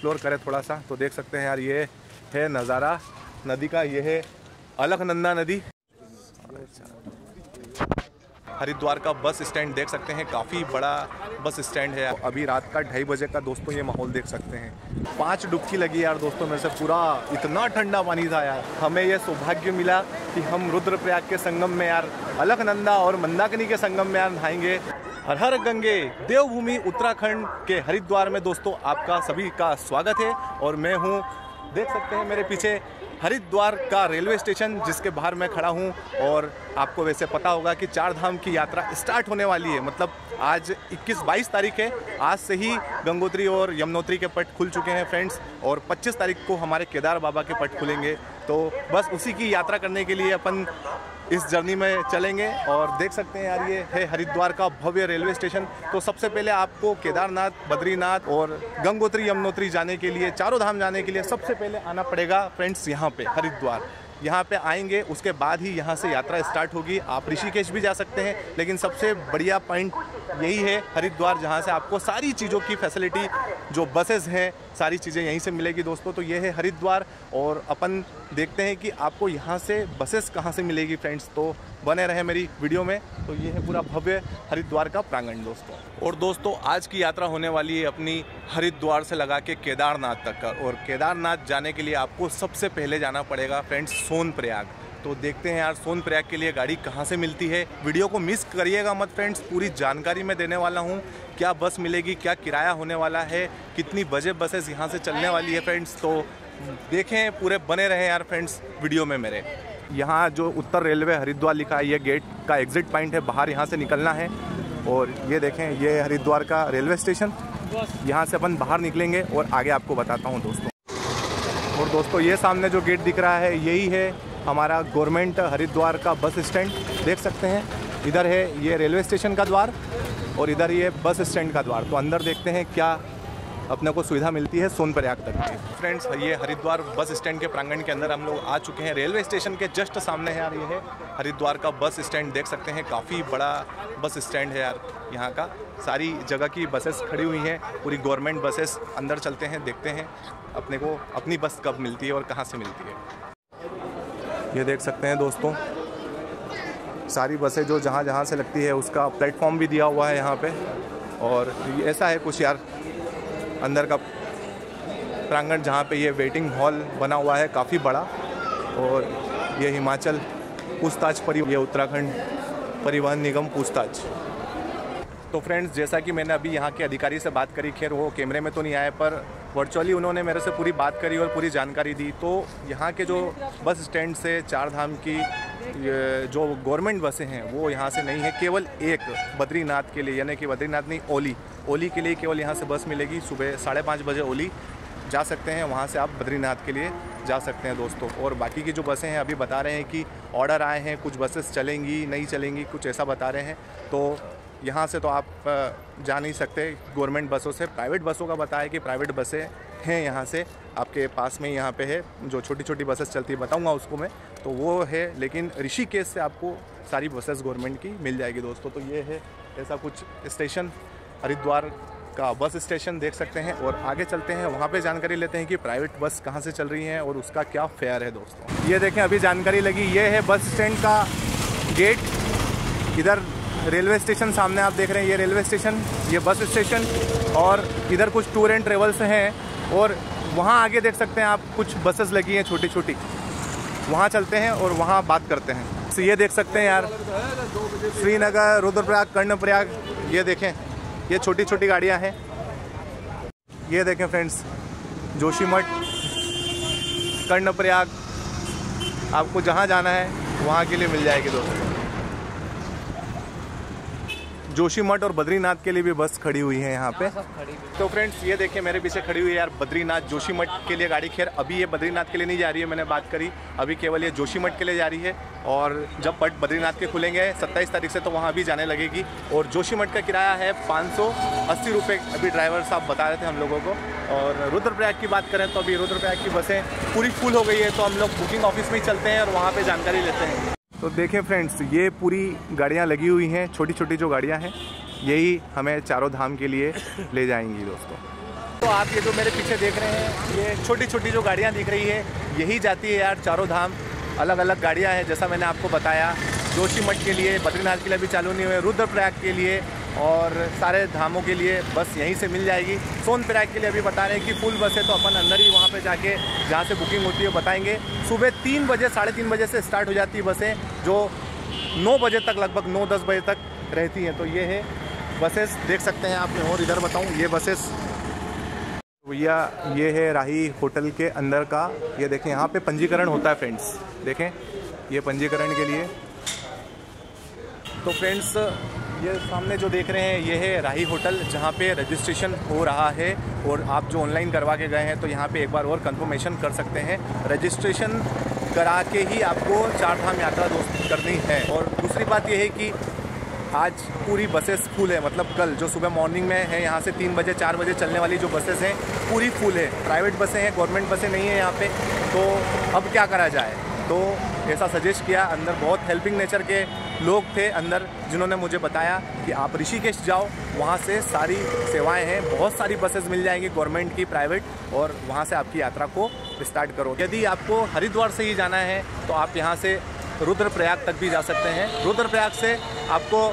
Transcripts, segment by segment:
Explore करें थोड़ा सा। तो देख सकते हैं यार, ये है नज़ारा नदी का, ये है अलकनंदा नदी। हरिद्वार का बस स्टैंड देख सकते हैं, काफ़ी बड़ा बस स्टैंड है। अभी रात का 2:30 बजे का दोस्तों ये माहौल देख सकते हैं। 5 डुबकी लगी यार दोस्तों मेरे से, पूरा इतना ठंडा पानी था यार। हमें ये सौभाग्य मिला कि हम रुद्रप्रयाग के संगम में यार, अलकनंदा और मंदाकिनी के संगम में यार नहाएंगे। हर हर गंगे, देवभूमि उत्तराखंड के हरिद्वार में दोस्तों आपका सभी का स्वागत है। और मैं हूँ, देख सकते हैं मेरे पीछे, हरिद्वार का रेलवे स्टेशन जिसके बाहर मैं खड़ा हूँ। और आपको वैसे पता होगा कि 4 धाम की यात्रा स्टार्ट होने वाली है। मतलब आज 21-22 तारीख है, आज से ही गंगोत्री और यमुनोत्री के पट खुल चुके हैं फ्रेंड्स, और 25 तारीख को हमारे केदार बाबा के पट खुलेंगे। तो बस उसी की यात्रा करने के लिए अपन इस जर्नी में चलेंगे। और देख सकते हैं यार, ये है हरिद्वार का भव्य रेलवे स्टेशन। तो सबसे पहले आपको केदारनाथ, बद्रीनाथ और गंगोत्री यमुनोत्री जाने के लिए, चारों धाम जाने के लिए सबसे पहले आना पड़ेगा फ्रेंड्स यहाँ पे हरिद्वार। यहाँ पे आएंगे, उसके बाद ही यहाँ से यात्रा स्टार्ट होगी। आप ऋषिकेश भी जा सकते हैं, लेकिन सबसे बढ़िया पॉइंट यही है हरिद्वार, जहाँ से आपको सारी चीज़ों की फैसिलिटी, जो बसेस हैं, सारी चीज़ें यहीं से मिलेगी दोस्तों। तो ये है हरिद्वार, और अपन देखते हैं कि आपको यहाँ से बसेस कहाँ से मिलेगी फ्रेंड्स। तो बने रहे मेरी वीडियो में। तो ये है पूरा भव्य हरिद्वार का प्रांगण दोस्तों। और दोस्तों आज की यात्रा होने वाली है अपनी हरिद्वार से लगा के केदारनाथ तक का। और केदारनाथ जाने के लिए आपको सबसे पहले जाना पड़ेगा फ्रेंड्स सोनप्रयाग। तो देखते हैं यार सोनप्रयाग के लिए गाड़ी कहाँ से मिलती है। वीडियो को मिस करिएगा मत फ्रेंड्स, पूरी जानकारी मैं देने वाला हूँ। क्या बस मिलेगी, क्या किराया होने वाला है, कितनी बजे बसेस यहाँ से चलने वाली है फ्रेंड्स। तो देखें, पूरे बने रहे यार फ्रेंड्स वीडियो में मेरे। यहाँ जो उत्तर रेलवे हरिद्वार लिखा है, ये गेट का एग्जिट पॉइंट है, बाहर यहाँ से निकलना है। और ये देखें, ये हरिद्वार का रेलवे स्टेशन, यहाँ से अपन बाहर निकलेंगे और आगे आपको बताता हूँ दोस्तों। और दोस्तों ये सामने जो गेट दिख रहा है, यही है हमारा गवर्नमेंट हरिद्वार का बस स्टैंड। देख सकते हैं, इधर है ये रेलवे स्टेशन का द्वार और इधर ये बस स्टैंड का द्वार। तो अंदर देखते हैं क्या अपने को सुविधा मिलती है सोनप्रयाग तक की। फ्रेंड्स ये हरिद्वार बस स्टैंड के प्रांगण के अंदर हम लोग आ चुके हैं। रेलवे स्टेशन के जस्ट सामने है यार, ये है हरिद्वार का बस स्टैंड। देख सकते हैं काफ़ी बड़ा बस स्टैंड है यार यहाँ का। सारी जगह की बसेस खड़ी हुई हैं, पूरी गवर्नमेंट बसेस। अंदर चलते हैं, देखते हैं अपने को अपनी बस कब मिलती है और कहाँ से मिलती है। ये देख सकते हैं दोस्तों, सारी बसें जो जहाँ जहाँ से लगती है उसका प्लेटफॉर्म भी दिया हुआ है यहाँ पे। और ऐसा है कुछ यार अंदर का प्रांगण, जहाँ पे ये वेटिंग हॉल बना हुआ है काफ़ी बड़ा। और ये हिमाचल पूछताछ ये उत्तराखंड परिवहन निगम पूछताछ। तो फ्रेंड्स जैसा कि मैंने अभी यहाँ के अधिकारी से बात करी, खैर वो कैमरे में तो नहीं आए, पर वर्चुअली उन्होंने मेरे से पूरी बात करी और पूरी जानकारी दी। तो यहाँ के जो बस स्टैंड से 4 धाम की जो गवर्नमेंट बसें हैं वो यहाँ से नहीं है। केवल एक बद्रीनाथ के लिए, यानी कि बद्रीनाथ नहीं, ओली के लिए केवल यहाँ से बस मिलेगी। सुबह 5:30 बजे ओली जा सकते हैं, वहाँ से आप बद्रीनाथ के लिए जा सकते हैं दोस्तों। और बाकी की जो बसें हैं अभी बता रहे हैं कि ऑर्डर आए हैं, कुछ बसेस चलेंगी नहीं चलेंगी, कुछ ऐसा बता रहे हैं। तो यहाँ से तो आप जा नहीं सकते गवर्नमेंट बसों से। प्राइवेट बसों का बताया कि प्राइवेट बसें हैं यहाँ से आपके पास में, यहाँ पे है जो छोटी छोटी बसेस चलती है, बताऊँगा उसको मैं, तो वो है। लेकिन ऋषिकेश से आपको सारी बसेस गवर्नमेंट की मिल जाएगी दोस्तों। तो ये है ऐसा कुछ स्टेशन, हरिद्वार का बस स्टेशन देख सकते हैं। और आगे चलते हैं, वहाँ पे जानकारी लेते हैं कि प्राइवेट बस कहाँ से चल रही हैं और उसका क्या फेयर है दोस्तों। ये देखें, अभी जानकारी लगी, ये है बस स्टैंड का गेट। इधर रेलवे स्टेशन सामने आप देख रहे हैं, ये रेलवे स्टेशन, ये बस स्टेशन। और इधर कुछ टूर एंड ट्रेवल्स हैं। और वहाँ आगे देख सकते हैं आप, कुछ बसेस लगी हैं छोटी छोटी, वहाँ चलते हैं और वहाँ बात करते हैं। तो ये देख सकते हैं यार, श्रीनगर, रुद्रप्रयाग, कर्णप्रयाग, ये देखें, ये छोटी छोटी गाड़ियाँ हैं। ये देखें फ्रेंड्स, जोशीमठ, कर्णप्रयाग, आपको जहाँ जाना है वहाँ के लिए मिल जाएगी दोस्तों। जोशीमठ और बद्रीनाथ के लिए भी बस खड़ी हुई है यहाँ पे। तो फ्रेंड्स ये देखिए मेरे पीछे खड़ी हुई है यार बद्रीनाथ जोशीमठ के लिए गाड़ी। खैर अभी ये बद्रीनाथ के लिए नहीं जा रही है, मैंने बात करी, अभी केवल ये जोशीमठ के लिए जा रही है। और जब पट बद्रीनाथ के खुलेंगे 27 तारीख से, तो वहाँ भी जाने लगेगी। और जोशीमठ का किराया है 580 रुपये, अभी ड्राइवर साहब बता रहे थे हम लोगों को। और रुद्रप्रयाग की बात करें तो अभी रुद्रप्रयाग की बसें पूरी फुल हो गई है, तो हम लोग बुकिंग ऑफिस में ही चलते हैं और वहाँ पर जानकारी लेते हैं। तो देखें फ्रेंड्स, ये पूरी गाड़ियाँ लगी हुई हैं, छोटी छोटी जो गाड़ियाँ हैं, यही हमें चारों धाम के लिए ले जाएंगी दोस्तों। तो आप ये जो मेरे पीछे देख रहे हैं, ये छोटी छोटी जो गाड़ियाँ दिख रही है, यही जाती है यार चारों धाम। अलग अलग गाड़ियाँ हैं, जैसा मैंने आपको बताया। जोशीमठ के लिए, बद्रीनाथ के लिए अभी चालू नहीं हुए, रुद्रप्रयाग के लिए और सारे धामों के लिए बस यहीं से मिल जाएगी। सोनप्रयाग के लिए अभी बता रहे हैं कि फुल बस है, तो अपन अंदर ही वहाँ पे जाके जहाँ से बुकिंग होती है बताएंगे। सुबह 3 बजे 3:30 बजे से स्टार्ट हो जाती है बसें, जो 9 बजे तक, लगभग 9-10 बजे तक रहती हैं। तो ये है बसेस, देख सकते हैं आप। और इधर बताऊँ, ये बसेस भैया, ये है राही होटल के अंदर का। ये देखें, यहाँ पे पंजीकरण होता है फ्रेंड्स, देखें ये पंजीकरण के लिए। तो फ्रेंड्स, ये सामने जो देख रहे हैं, ये है राही होटल, जहाँ पे रजिस्ट्रेशन हो रहा है। और आप जो ऑनलाइन करवा के गए हैं, तो यहाँ पे एक बार और कंफर्मेशन कर सकते हैं। रजिस्ट्रेशन करा के ही आपको चार धाम यात्रा दोस्त करनी है। और दूसरी बात ये है कि आज पूरी बसेस फुल है, मतलब कल जो सुबह मॉर्निंग में है, यहाँ से 3 बजे 4 बजे चलने वाली जो बसेस हैं पूरी फुल है। प्राइवेट बसें हैं, गवर्नमेंट बसें नहीं है यहाँ पे। तो अब क्या करा जाए, तो ऐसा सजेस्ट किया। अंदर बहुत हेल्पिंग नेचर के लोग थे अंदर, जिन्होंने मुझे बताया कि आप ऋषिकेश जाओ, वहाँ से सारी सेवाएं हैं, बहुत सारी बसेस मिल जाएंगी गवर्नमेंट की, प्राइवेट, और वहाँ से आपकी यात्रा को स्टार्ट करो। यदि आपको हरिद्वार से ही जाना है तो आप यहाँ से रुद्रप्रयाग तक भी जा सकते हैं। रुद्रप्रयाग से आपको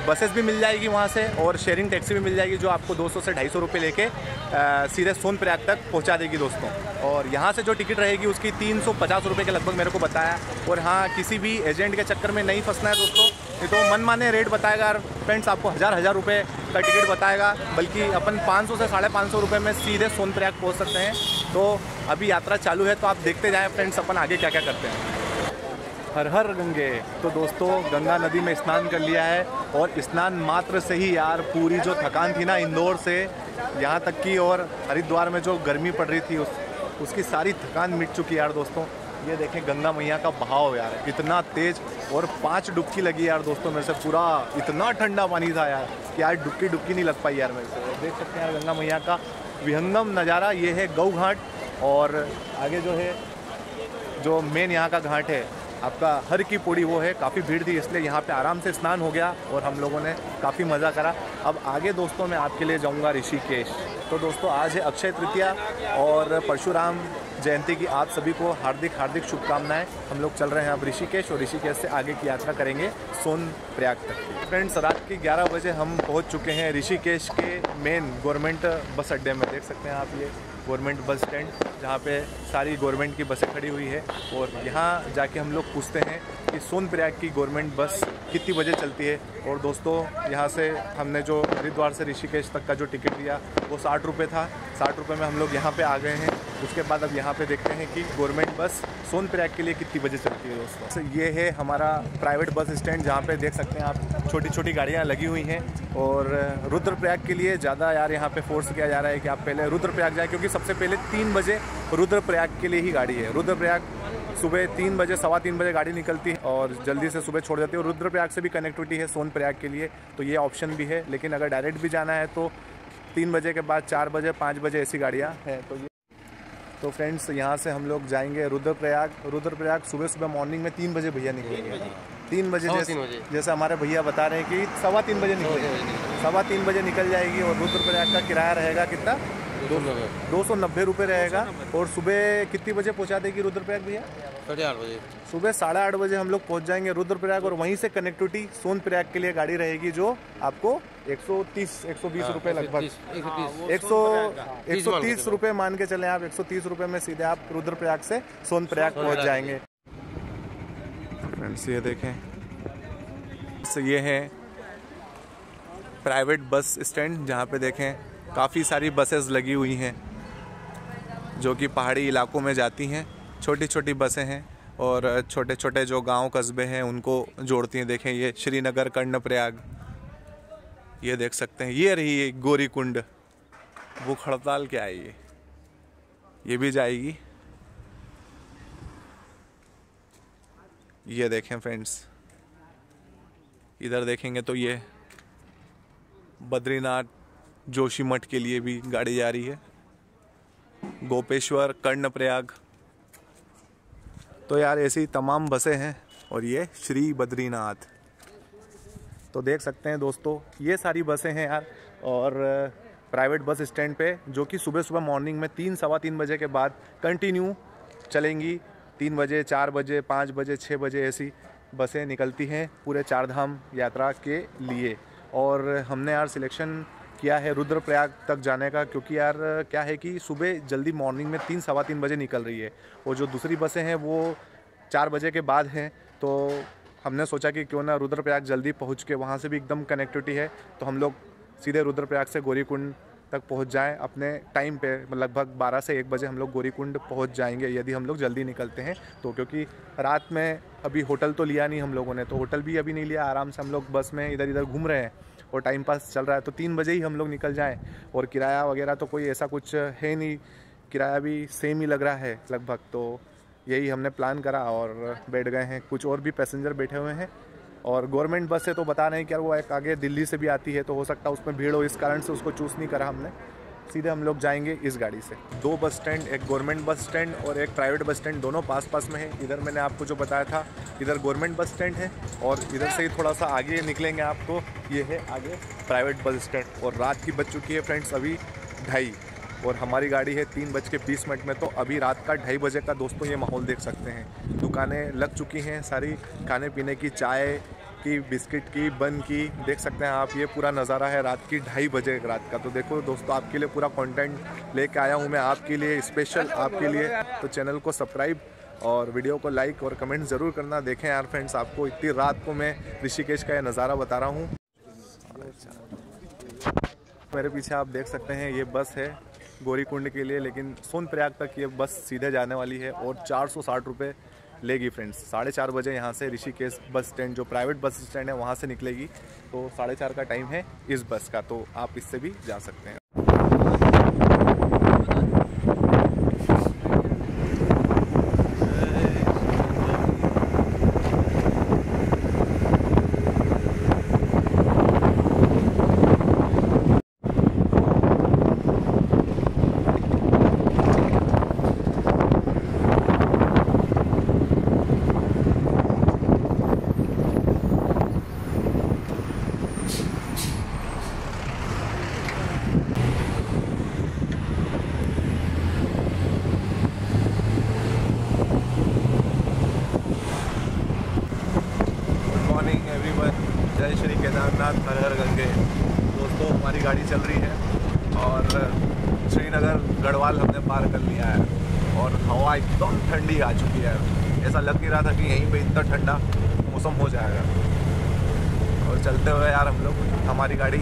बसेस भी मिल जाएगी वहाँ से, और शेयरिंग टैक्सी भी मिल जाएगी, जो आपको 200 से 250 रुपये लेके सीधे सोनप्रयाग तक पहुँचा देगी दोस्तों। और यहाँ से जो टिकट रहेगी उसकी 350 रुपये के लगभग मेरे को बताया। और हाँ, किसी भी एजेंट के चक्कर में नहीं फंसना है दोस्तों, ये तो मनमाने रेट बताएगा फ्रेंड्स, आपको हज़ार रुपये का टिकट बताएगा, बल्कि अपन 500 से 550 रुपये में सीधे सोनप्रयाग पहुँच सकते हैं। तो अभी यात्रा चालू है, तो आप देखते जाएँ फ्रेंड्स, अपन आगे क्या क्या करते हैं। हर हर गंगे। तो दोस्तों, गंगा नदी में स्नान कर लिया है, और स्नान मात्र से ही यार पूरी जो थकान थी ना इंदौर से यहाँ तक की, और हरिद्वार में जो गर्मी पड़ रही थी उसकी सारी थकान मिट चुकी है यार दोस्तों। ये देखें गंगा मैया का बहाव यार, इतना तेज, और 5 डुबकी लगी यार दोस्तों मेरे से। पूरा इतना ठंडा पानी था यार कि यार डुबकी नहीं लग पाई यार मेरे से। देख सकते हैं यार गंगा मैया का विहंगम नज़ारा। ये है गौ घाट, और आगे जो है, जो मेन यहाँ का घाट है आपका हर की पौड़ी, वो है। काफ़ी भीड़ थी, इसलिए यहाँ पे आराम से स्नान हो गया और हम लोगों ने काफ़ी मज़ा करा। अब आगे दोस्तों मैं आपके लिए जाऊँगा ऋषिकेश। तो दोस्तों, आज है अक्षय तृतीया और परशुराम जयंती की आप सभी को हार्दिक शुभकामनाएं। हम लोग चल रहे हैं अब ऋषिकेश, और ऋषिकेश से आगे की यात्रा करेंगे सोनप्रयाग तक। फ्रेंड्स, रात के 11 बजे हम पहुंच चुके हैं ऋषिकेश के मेन गवर्नमेंट बस अड्डे में। देख सकते हैं आप, ये गवर्नमेंट बस स्टैंड, जहाँ पे सारी गवर्नमेंट की बसें खड़ी हुई है। और यहाँ जाके हम लोग पूछते हैं कि सोनप्रयाग की गवर्नमेंट बस कितनी बजे चलती है। और दोस्तों, यहाँ से हमने जो हरिद्वार से ऋषिकेश तक का जो टिकट लिया वो 60 रुपये था। 60 रुपये में हम लोग यहाँ पे आ गए हैं। उसके बाद अब यहाँ पे देखते हैं कि गवर्नमेंट बस सोनप्रयाग के लिए कितनी बजे चलती है दोस्तों। ये है हमारा प्राइवेट बस स्टैंड, जहाँ पे देख सकते हैं आप छोटी छोटी गाड़ियाँ लगी हुई हैं। और रुद्रप्रयाग के लिए ज़्यादा यार यहाँ पे फोर्स किया जा रहा है कि आप पहले रुद्रप्रयाग जाएँ, क्योंकि सबसे पहले 3 बजे रुद्रप्रयाग के लिए ही गाड़ी है। रुद्रप्रयाग सुबह 3 बजे, 3:15 बजे गाड़ी निकलती है और जल्दी से सुबह छोड़ देती है। और रुद्रप्रयाग से भी कनेक्टिविटी है सोनप्रयाग के लिए, तो ये ऑप्शन भी है। लेकिन अगर डायरेक्ट भी जाना है तो 3 बजे के बाद 4 बजे, 5 बजे ऐसी गाड़ियाँ हैं। तो फ्रेंड्स, यहाँ से हम लोग जाएंगे रुद्रप्रयाग सुबह मॉर्निंग में 3 बजे भैया निकलेंगे। 3 बजे जैसे हमारे भैया बता रहे हैं कि 3:15 बजे निकलेंगे। 3:15 बजे निकल जाएगी। और रुद्रप्रयाग का किराया रहेगा कितना? 290 रुपये रहेगा। और सुबह कितनी बजे पहुँचा देगी रुद्रप्रयाग भैया? 8:30 बजे। सुबह 8:30 बजे हम लोग पहुँच जाएंगे रुद्रप्रयाग, और वहीं से कनेक्टिविटी सोनप्रयाग के लिए गाड़ी रहेगी, जो आपको 130-120 रुपये लगभग, 130 रुपये मान के चलें आप। 130 रुपये में सीधे आप रुद्रप्रयाग से सोनप्रयाग पहुँच जाएंगे। फ्रेंड्स, ये देखें, ये है प्राइवेट बस स्टैंड, जहाँ पे देखें काफ़ी सारी बसेस लगी हुई हैं जो कि पहाड़ी इलाकों में जाती हैं। छोटी छोटी बसें हैं, और छोटे छोटे जो गांव कस्बे हैं उनको जोड़ती हैं। देखें, ये श्रीनगर, कर्णप्रयाग, ये देख सकते हैं। ये रही गौरीकुंड, भूख हड़ताल क्या है, ये भी जाएगी। ये देखें फ्रेंड्स, इधर देखेंगे तो ये बद्रीनाथ, जोशीमठ के लिए भी गाड़ी जा रही है, गोपेश्वर, कर्णप्रयाग। तो यार ऐसी तमाम बसें हैं। और ये श्री बद्रीनाथ, तो देख सकते हैं दोस्तों, ये सारी बसें हैं यार। और प्राइवेट बस स्टैंड पे, जो कि सुबह सुबह मॉर्निंग में 3 सवा 3 बजे के बाद कंटिन्यू चलेंगी। 3 बजे, 4 बजे, 5 बजे, 6 बजे ऐसी बसें निकलती हैं पूरे 4 धाम यात्रा के लिए। और हमने यार सिलेक्शन किया है रुद्रप्रयाग तक जाने का, क्योंकि यार क्या है कि सुबह जल्दी मॉर्निंग में 3 सवा 3 बजे निकल रही है और जो दूसरी बसें हैं वो 4 बजे के बाद हैं। तो हमने सोचा कि क्यों ना रुद्रप्रयाग जल्दी पहुंच के, वहां से भी एकदम कनेक्टिविटी है, तो हम लोग सीधे रुद्रप्रयाग से गौरीकुंड तक पहुंच जाएं अपने टाइम पे। लगभग 12 से 1 बजे हम लोग गौरीकुंड पहुंच जाएंगे यदि हम लोग जल्दी निकलते हैं तो, क्योंकि रात में अभी होटल तो लिया नहीं हम लोगों ने, तो होटल भी अभी नहीं लिया, आराम से हम लोग बस में इधर इधर घूम रहे हैं और टाइम पास चल रहा है। तो 3 बजे ही हम लोग निकल जाएं। और किराया वगैरह तो कोई ऐसा कुछ है नहीं, किराया भी सेम ही लग रहा है लगभग। तो यही हमने प्लान करा और बैठ गए हैं। कुछ और भी पैसेंजर बैठे हुए हैं और गवर्नमेंट बस है तो बता नहीं क्या, वो एक आगे दिल्ली से भी आती है तो हो सकता है उसमें भीड़ हो, इस कारण से उसको चूज़ नहीं करा हमने। सीधे हम लोग जाएंगे इस गाड़ी से। 2 बस स्टैंड, एक गवर्नमेंट बस स्टैंड और एक प्राइवेट बस स्टैंड, दोनों पास पास में है। इधर मैंने आपको जो बताया था, इधर गवर्नमेंट बस स्टैंड है और इधर से ही थोड़ा सा आगे निकलेंगे आपको ये है आगे प्राइवेट बस स्टैंड। और रात की बज चुकी है फ्रेंड्स अभी 2:30 और हमारी गाड़ी है 3:20 में। तो अभी रात का 2:30 बजे का दोस्तों ये माहौल देख सकते हैं। दुकानें लग चुकी हैं सारी, खाने पीने की, चाय की, बिस्किट की, बन की, देख सकते हैं आप। ये पूरा नज़ारा है रात की 2:30 बजे रात का। तो देखो दोस्तों, आपके लिए पूरा कंटेंट लेके आया हूँ मैं आपके लिए, स्पेशल आपके लिए। तो चैनल को सब्सक्राइब और वीडियो को लाइक और कमेंट ज़रूर करना। देखें यार फ्रेंड्स, आपको इतनी रात को मैं ऋषिकेश का ये नज़ारा बता रहा हूँ। मेरे पीछे आप देख सकते हैं ये बस है गौरीकुंड के लिए, लेकिन सोनप्रयाग तक ये बस सीधे जाने वाली है और 460 रुपये लेगी फ्रेंड्स। 4:30 बजे यहाँ से ऋषिकेश बस स्टैंड, जो प्राइवेट बस स्टैंड है वहाँ से निकलेगी। तो 4:30 का टाइम है इस बस का, तो आप इससे भी जा सकते हैं। जय श्री केदारनाथ, हर हर गंगे। दोस्तों हमारी गाड़ी चल रही है और श्रीनगर गढ़वाल हमने पार कर लिया है और हवा एकदम ठंडी आ चुकी है। ऐसा लग नहीं रहा था कि यहीं पे इतना ठंडा मौसम हो जाएगा। और चलते हुए यार हम लोग, हमारी गाड़ी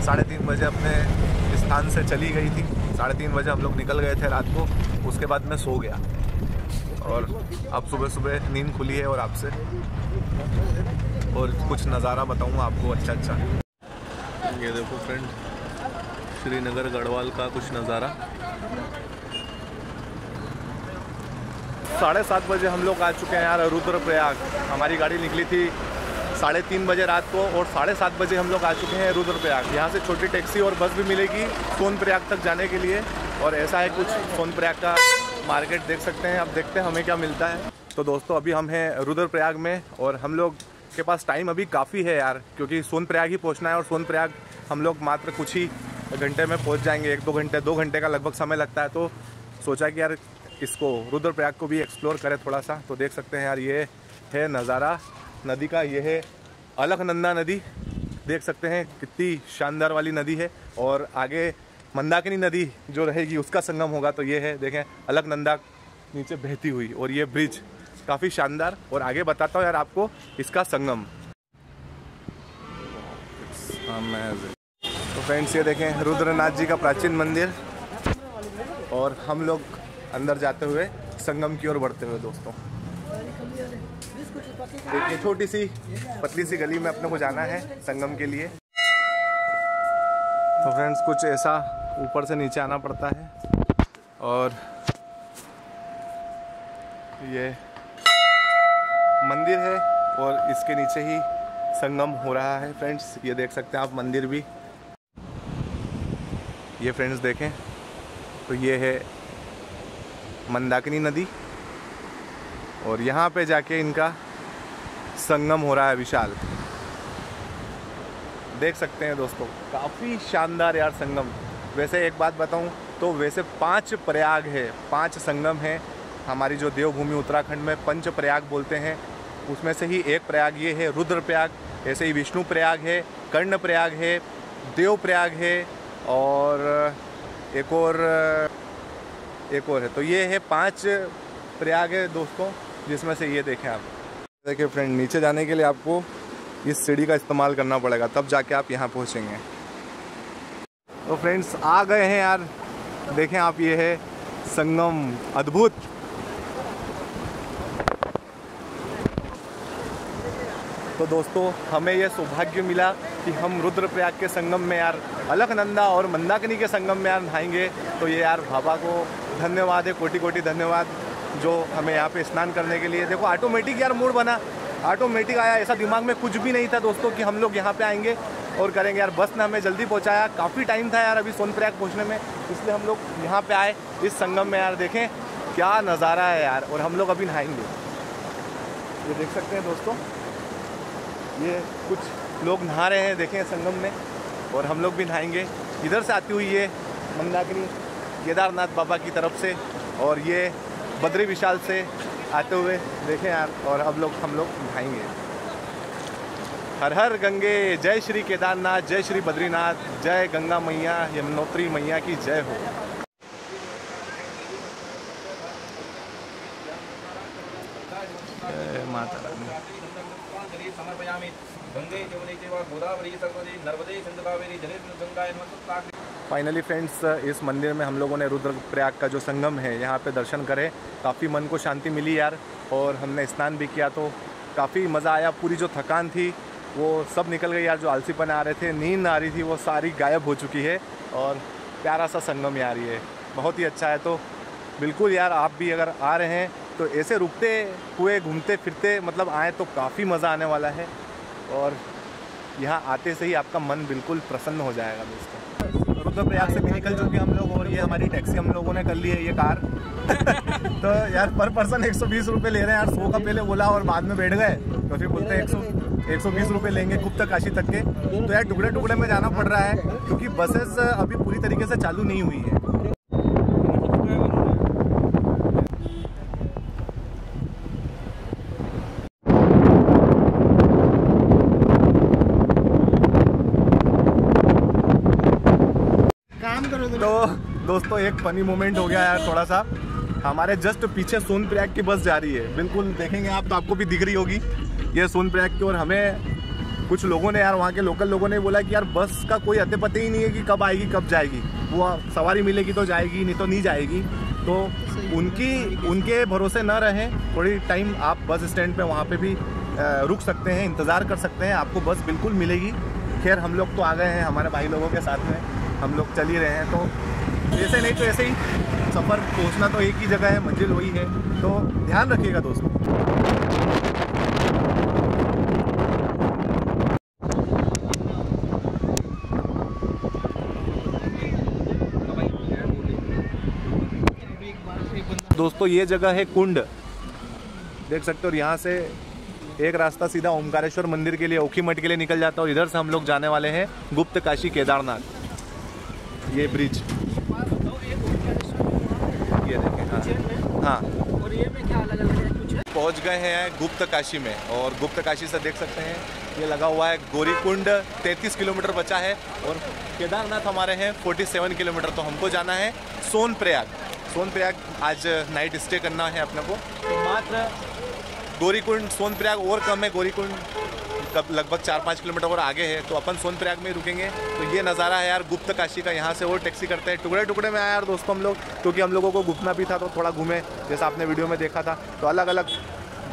3:30 बजे अपने स्थान से चली गई थी। 3:30 बजे हम लोग निकल गए थे रात को, उसके बाद मैं सो गया और अब सुबह सुबह नींद खुली है और आपसे और कुछ नज़ारा बताऊंगा आपको अच्छा। ये देखो फ्रेंड, श्रीनगर गढ़वाल का कुछ नज़ारा। 7:30 बजे हम लोग आ चुके हैं यार रुद्रप्रयाग। हमारी गाड़ी निकली थी 3:30 बजे रात को और 7:30 बजे हम लोग आ चुके हैं रुद्रप्रयाग। यहाँ से छोटी टैक्सी और बस भी मिलेगी सोनप्रयाग तक जाने के लिए। और ऐसा है कुछ सोनप्रयाग का मार्केट देख सकते हैं। अब देखते हैं हमें क्या मिलता है। तो दोस्तों अभी हम हैं रुद्रप्रयाग में और हम लोग के पास टाइम अभी काफ़ी है यार, क्योंकि सोनप्रयाग ही पहुंचना है और सोनप्रयाग हम लोग मात्र कुछ ही घंटे में पहुंच जाएंगे। 2 घंटे का लगभग समय लगता है। तो सोचा कि यार इसको रुद्रप्रयाग को भी एक्सप्लोर करें थोड़ा सा। तो देख सकते हैं यार, ये है नज़ारा नदी का। ये है अलकनंदा नदी, देख सकते हैं कितनी शानदार वाली नदी है। और आगे मंदाकिनी नदी जो रहेगी उसका संगम होगा। तो ये है, देखें अलकनंदा नीचे बहती हुई और ये ब्रिज काफ़ी शानदार। और आगे बताता हूँ यार आपको इसका संगम। तो फ्रेंड्स ये देखें रुद्रनाथ जी का प्राचीन मंदिर और हम लोग अंदर जाते हुए संगम की ओर बढ़ते हुए दोस्तों। देखिए छोटी सी पतली सी गली में अपने को जाना है संगम के लिए। तो फ्रेंड्स कुछ ऐसा ऊपर से नीचे आना पड़ता है और ये मंदिर है और इसके नीचे ही संगम हो रहा है फ्रेंड्स। ये देख सकते हैं आप मंदिर भी। ये फ्रेंड्स देखें तो ये है मंदाकिनी नदी और यहाँ पे जाके इनका संगम हो रहा है विशाल। देख सकते हैं दोस्तों, काफ़ी शानदार यार संगम। वैसे एक बात बताऊं तो वैसे 5 प्रयाग है, 5 संगम है हमारी जो देवभूमि उत्तराखंड में पंच प्रयाग बोलते हैं, उसमें से ही एक प्रयाग ये है रुद्र प्रयाग। ऐसे ही विष्णु प्रयाग है, कर्ण प्रयाग है, देव प्रयाग है और एक और है। तो ये है 5 प्रयाग है दोस्तों, जिसमें से ये देखें आप। देखिए फ्रेंड, नीचे जाने के लिए आपको इस सीढ़ी का इस्तेमाल करना पड़ेगा, तब जाके आप यहाँ पहुँचेंगे। तो फ्रेंड्स आ गए हैं यार, देखें आप, ये है संगम, अद्भुत। तो दोस्तों हमें ये सौभाग्य मिला कि हम रुद्रप्रयाग के संगम में यार अलकनंदा और मंदाकिनी के संगम में यार नहाएंगे। तो ये यार बाबा को धन्यवाद है, कोटि कोटि धन्यवाद, जो हमें यहाँ पे स्नान करने के लिए। देखो ऑटोमेटिक यार मूड बना, ऑटोमेटिक आया, ऐसा दिमाग में कुछ भी नहीं था दोस्तों कि हम लोग यहाँ पे आएंगे और करेंगे। यार बस ने हमें जल्दी पहुँचाया, काफ़ी टाइम था यार अभी सोनप्रयाग पहुँचने में, इसलिए हम लोग यहाँ पे आए इस संगम में। यार देखें क्या नज़ारा है यार, और हम लोग अभी नहाएंगे। ये देख सकते हैं दोस्तों, ये कुछ लोग नहा रहे हैं देखें संगम में, और हम लोग भी नहाएंगे। इधर से आती हुई ये मंदाकिनी केदारनाथ बाबा की तरफ से, और ये बद्री विशाल से आते हुए देखें यार, और अब हम लोग नहाएंगे। हर हर गंगे, जय श्री केदारनाथ, जय श्री बद्रीनाथ, जय गंगा मैया, यमुनोत्री मैया की जय हो। माता रानी। फाइनली फ्रेंड्स, इस मंदिर में हम लोगों ने रुद्रप्रयाग का जो संगम है यहाँ पे दर्शन करे, काफ़ी मन को शांति मिली यार, और हमने स्नान भी किया तो काफ़ी मज़ा आया। पूरी जो थकान थी वो सब निकल गई यार, जो आलसीपन आ रहे थे, नींद आ रही थी, वो सारी गायब हो चुकी है। और प्यारा सा संगम यार, ये बहुत ही अच्छा है। तो बिल्कुल यार आप भी अगर आ रहे हैं तो ऐसे रुकते हुए घूमते फिरते मतलब आए तो काफ़ी मज़ा आने वाला है, और यहाँ आते से ही आपका मन बिल्कुल प्रसन्न हो जाएगा दोस्तों। रुद्रप्रयाग से भी निकल चुके हम लोग, और ये हमारी टैक्सी हम लोगों ने कर ली है, ये कार। तो यार पर पर्सन 120 रुपये ले रहे हैं यार, 100 का पहले बोला और बाद में बैठ गए, तो फिर बोलते हैं 120 रुपये लेंगे गुप्तकाशी तक के। तो यार टुकड़े टुकड़े में जाना पड़ रहा है, क्योंकि बसेस अभी पूरी तरीके से चालू नहीं हुई है। तो दोस्तों एक फनी मोमेंट हो गया यार थोड़ा सा, हमारे जस्ट पीछे सोनप्रयाग की बस जा रही है, बिल्कुल देखेंगे आप तो आपको भी दिख रही होगी, ये सोनप्रयाग की। और हमें कुछ लोगों ने यार, वहाँ के लोकल लोगों ने बोला कि यार बस का कोई अते पते ही नहीं है कि कब आएगी कब जाएगी, वो सवारी मिलेगी तो जाएगी, नहीं तो नहीं जाएगी। तो उनके भरोसे न रहें, थोड़ी टाइम आप बस स्टैंड पे वहाँ पे भी रुक सकते हैं, इंतज़ार कर सकते हैं, आपको बस बिल्कुल मिलेगी। खैर हम लोग तो आ गए हैं, हमारे भाई लोगों के साथ में हम लोग चल ही रहे हैं, तो ऐसे नहीं तो ऐसे ही सफ़र, पहुंचना तो एक ही जगह है, मंजिल वही है। तो ध्यान रखिएगा दोस्तों। दोस्तों ये जगह है कुंड, देख सकते हो, और यहाँ से एक रास्ता सीधा ओमकारेश्वर मंदिर के लिए, ओखीमठ के लिए निकल जाता है, और इधर से हम लोग जाने वाले हैं गुप्तकाशी केदारनाथ। ये ब्रिज ये देखें, हाँ। और ये में क्या अलग अलग है कुछ है? पहुँच गए हैं गुप्तकाशी में, और गुप्तकाशी से देख सकते हैं ये लगा हुआ है गौरीकुंड। 33 किलोमीटर बचा है, और केदारनाथ हमारे हैं 47 किलोमीटर। तो हमको जाना है सोनप्रयाग आज नाइट स्टे करना है अपने को। तो मात्र गौरीकुंड सोनप्रयाग और कम है, गौरीकुंड लगभग 4-5 किलोमीटर और आगे है, तो अपन सोनप्रयाग में ही रुकेंगे। तो ये नज़ारा है यार गुप्तकाशी का, यहाँ से और टैक्सी करते हैं। टुकड़े टुकड़े में आया यार दोस्तों हम लोग, क्योंकि हम लोगों को घूमना भी था, तो थोड़ा घूमे, जैसा आपने वीडियो में देखा था। तो अलग अलग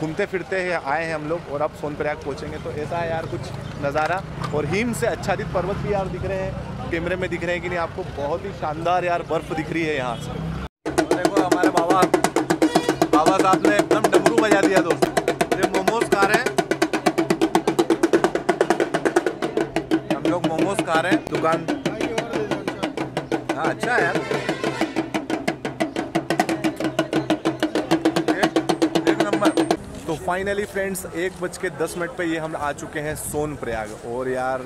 घूमते फिरते आए हैं हम लोग, और अब सोनप्रयाग पहुँचेंगे। तो ऐसा है यार कुछ नज़ारा, और हिम से आच्छादित पर्वत भी यार दिख रहे हैं, कैमरे में दिख रहे हैं कि नहीं आपको, बहुत ही शानदार यार बर्फ़ दिख रही है यहाँ से। देखो हमारे बाबा साहब ने एकदम डमरू बजा दिया दोस्तों। ये मोमोज खा रहे हैं हम लोग, मोमोज खा रहे हैं दुकान। हाँ अच्छा है यार, एक नंबर। तो फाइनली फ्रेंड्स 1:10 पे ये हम आ चुके हैं सोनप्रयाग, और यार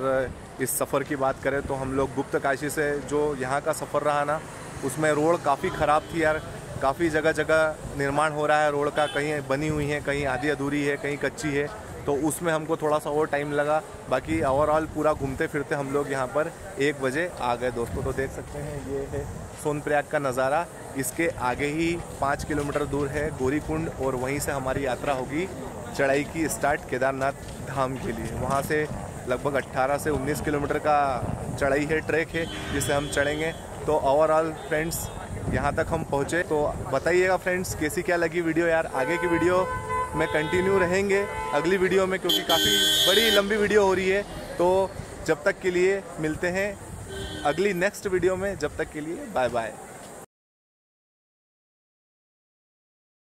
इस सफ़र की बात करें तो हम लोग गुप्त काशी से जो यहाँ का सफ़र रहा ना, उसमें रोड काफ़ी ख़राब थी यार। काफ़ी जगह जगह निर्माण हो रहा है रोड का, कहीं बनी हुई है, कहीं आधी अधूरी है, कहीं कच्ची है, तो उसमें हमको थोड़ा सा और टाइम लगा। बाकी ओवरऑल पूरा घूमते फिरते हम लोग यहाँ पर 1 बजे आ गए दोस्तों। तो देख सकते हैं ये है सोनप्रयाग का नज़ारा। इसके आगे ही 5 किलोमीटर दूर है गौरीकुंड, और वहीं से हमारी यात्रा होगी चढ़ाई की स्टार्ट केदारनाथ धाम के लिए। वहाँ से लगभग 18 से 19 किलोमीटर का चढ़ाई है, ट्रैक है, जिसे हम चढ़ेंगे। तो ओवरऑल फ्रेंड्स यहाँ तक हम पहुँचे। तो बताइएगा फ्रेंड्स कैसी क्या लगी वीडियो यार। आगे की वीडियो में कंटिन्यू रहेंगे अगली वीडियो में, क्योंकि काफ़ी बड़ी लंबी वीडियो हो रही है। तो जब तक के लिए मिलते हैं अगली नेक्स्ट वीडियो में, जब तक के लिए बाय बाय।